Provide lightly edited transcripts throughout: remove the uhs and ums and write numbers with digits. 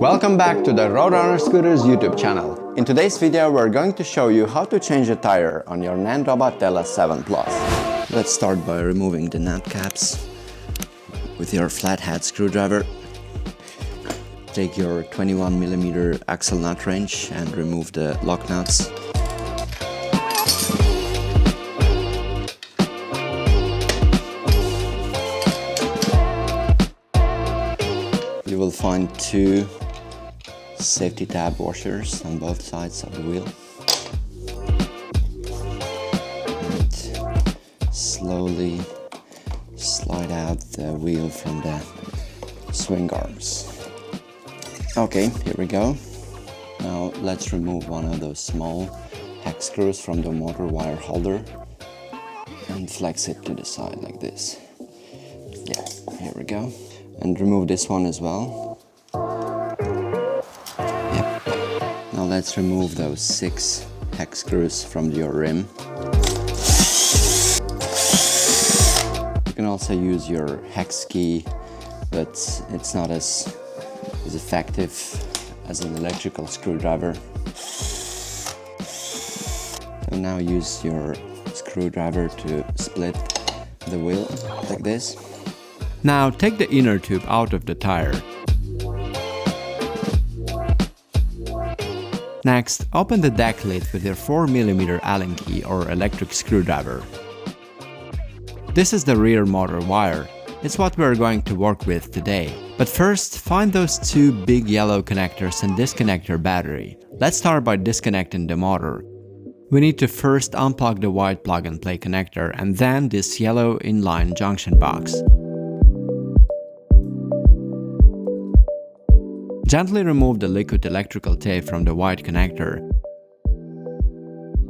Welcome back to the Roadrunner Scooters YouTube channel. In today's video we're going to show you how to change a tire on your Nanrobot LS7 Plus. Let's start by removing the nut caps with your flathead screwdriver. Take your 21mm axle nut wrench and remove the lock nuts. You will find two safety tab washers on both sides of the wheel. And slowly slide out the wheel from the swing arms. Okay, here we go. Now let's remove one of those small hex screws from the motor wire holder and flex it to the side like this. Yeah, here we go. And remove this one as well. Yep. Now let's remove those 6 hex screws from your rim. You can also use your hex key, but it's not as effective as an electrical screwdriver. So now use your screwdriver to split the wheel like this. Now take the inner tube out of the tire. Next, open the deck lid with your 4mm Allen key or electric screwdriver. This is the rear motor wire. It's what we're going to work with today. But first, find those 2 big yellow connectors and disconnect your battery. Let's start by disconnecting the motor. We need to first unplug the white plug-and-play connector and then this yellow inline junction box. Gently remove the liquid electrical tape from the white connector.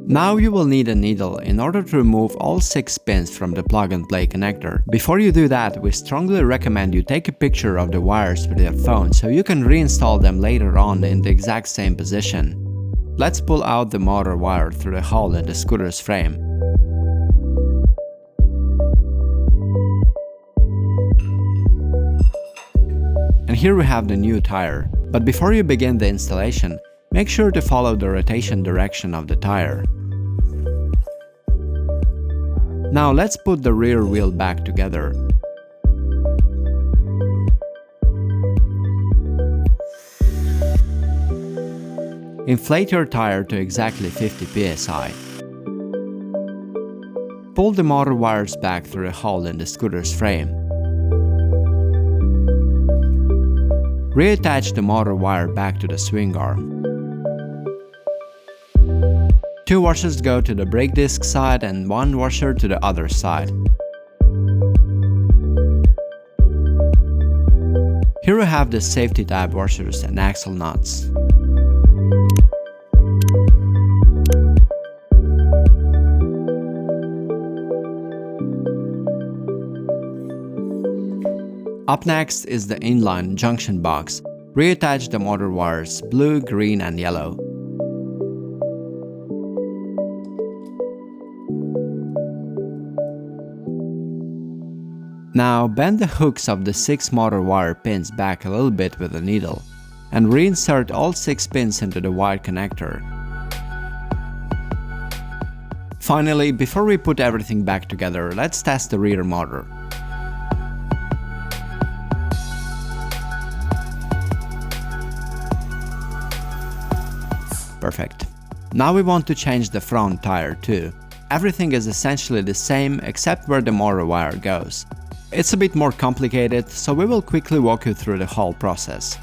Now you will need a needle in order to remove all 6 pins from the plug-and-play connector. Before you do that, we strongly recommend you take a picture of the wires with your phone so you can reinstall them later on in the exact same position. Let's pull out the motor wire through the hole in the scooter's frame. And here we have the new tire. But before you begin the installation, make sure to follow the rotation direction of the tire. Now let's put the rear wheel back together. Inflate your tire to exactly 50 psi. Pull the motor wires back through a hole in the scooter's frame. Reattach the motor wire back to the swing arm. 2 washers go to the brake disc side and 1 washer to the other side. Here we have the safety tab washers and axle nuts. Up next is the inline junction box. Reattach the motor wires blue, green and yellow. Now bend the hooks of the 6 motor wire pins back a little bit with a needle and reinsert all 6 pins into the white connector. Finally, before we put everything back together, let's test the rear motor. Perfect. Now we want to change the front tire too. Everything is essentially the same except where the motor wire goes. It's a bit more complicated, so we will quickly walk you through the whole process.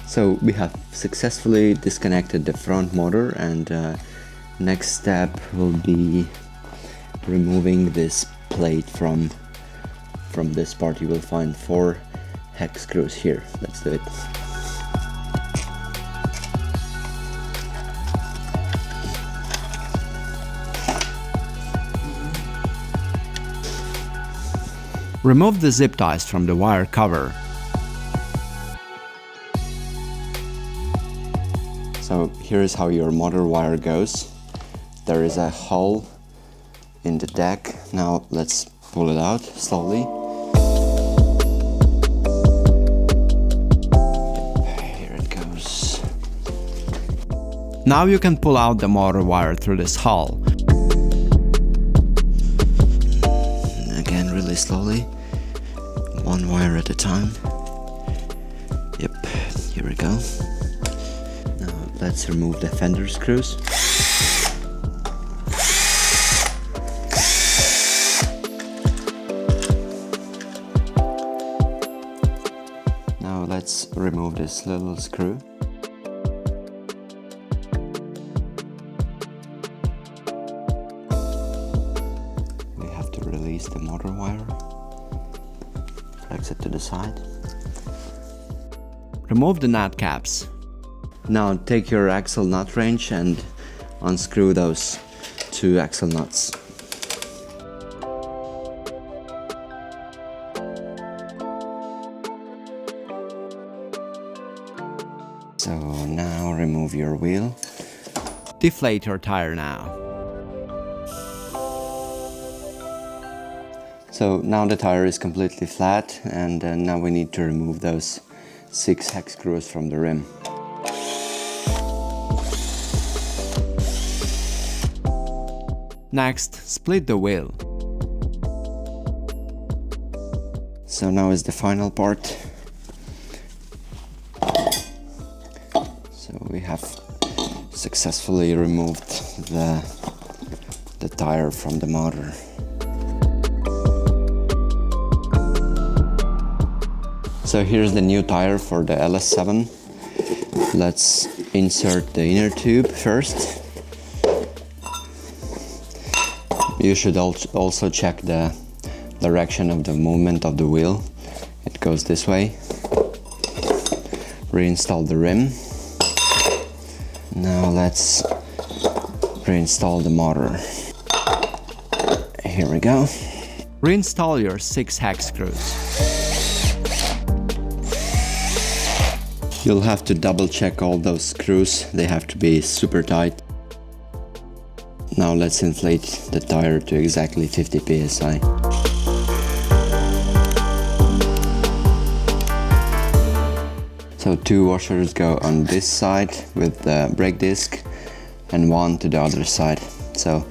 So we have successfully disconnected the front motor, and next step will be removing this plate from this part. You will find 4 hex screws here. Let's do it. Remove the zip ties from the wire cover. So here is how your motor wire goes. There is a hole in the deck. Now let's pull it out slowly. Now you can pull out the motor wire through this hole. Again, really slowly, one wire at a time. Yep, here we go. Now let's remove the fender screws. Now let's remove this little screw. We have to release the motor wire. Flex it to the side. Remove the nut caps. Now take your axle nut wrench and unscrew those two axle nuts. So now remove your wheel. Deflate your tire now. So now the tire is completely flat, and now we need to remove those 6 hex screws from the rim. Next, split the wheel. So now is the final part. So we have successfully removed the tire from the motor. So here's the new tire for the LS7. Let's insert the inner tube first. You should also check the direction of the movement of the wheel. It goes this way. Reinstall the rim. Now let's reinstall the motor. Here we go. Reinstall your 6 hex screws. You'll have to double check all those screws. They have to be super tight. Now let's inflate the tire to exactly 50 psi. So 2 washers go on this side with the brake disc and 1 to the other side. So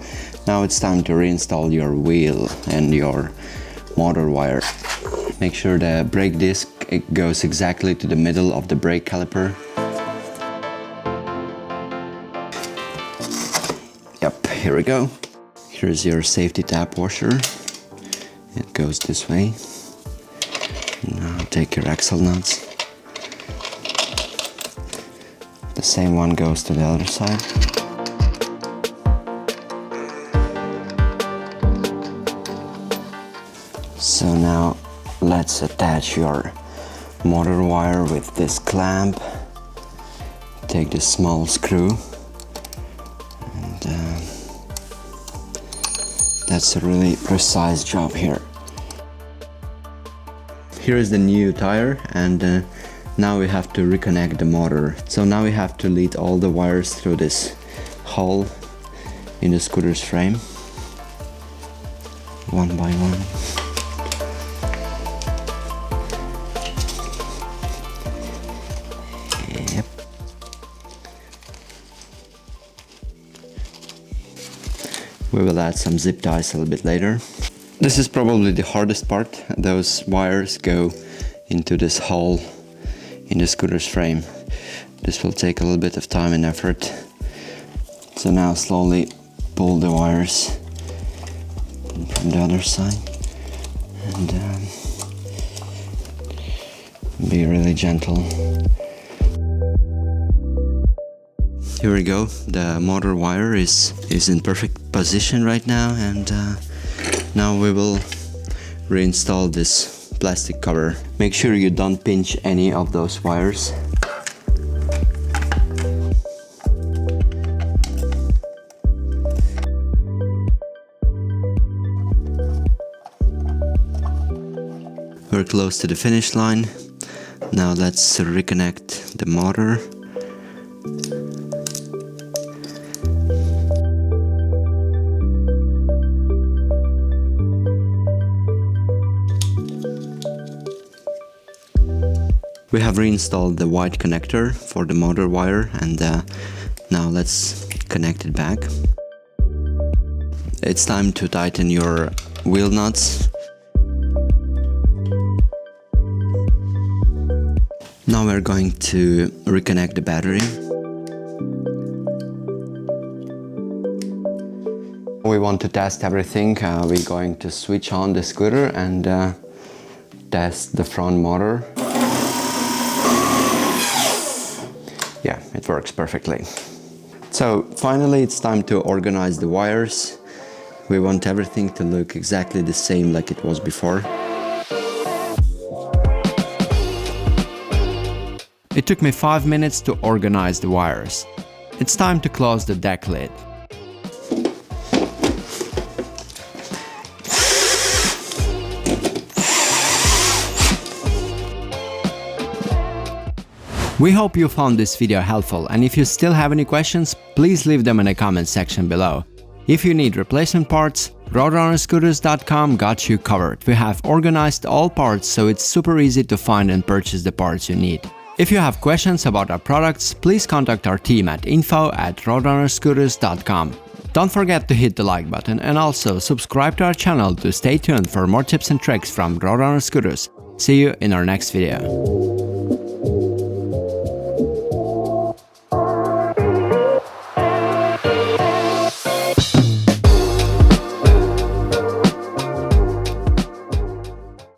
now it's time to reinstall your wheel and your motor wire. Make sure the brake disc goes exactly to the middle of the brake caliper. Yep, here we go. Here's your safety tap washer. It goes this way. Now take your axle nuts. The same one goes to the other side. So now let's attach your motor wire with this clamp. Take this small screw, and that's a really precise job here. Here is the new tire, and now we have to reconnect the motor. So now we have to lead all the wires through this hole in the scooter's frame, one by one. Yep. We will add some zip ties a little bit later. This is probably the hardest part. Those wires go into this hole in the scooter's frame. This will take a little bit of time and effort. So now slowly pull the wires from the other side, and be really gentle. Here we go. The motor wire is in perfect position right now, and now we will reinstall this plastic cover. Make sure you don't pinch any of those wires. We're close to the finish line. Now let's reconnect the motor. We have reinstalled the white connector for the motor wire, and Now let's connect it back. It's time to tighten your wheel nuts. Now we're going to reconnect the battery. We want to test everything. We're going to switch on the scooter and test the front motor. Yeah, it works perfectly. So finally it's time to organize the wires. We want everything to look exactly the same like it was before. It took me 5 minutes to organize the wires. It's time to close the deck lid. We hope you found this video helpful, and if you still have any questions, please leave them in the comment section below. If you need replacement parts, RoadrunnerScooters.com got you covered. We have organized all parts, so it's super easy to find and purchase the parts you need. If you have questions about our products, please contact our team at info@RoadrunnerScooters.com. Don't forget to hit the like button and also subscribe to our channel to stay tuned for more tips and tricks from Roadrunner Scooters. See you in our next video.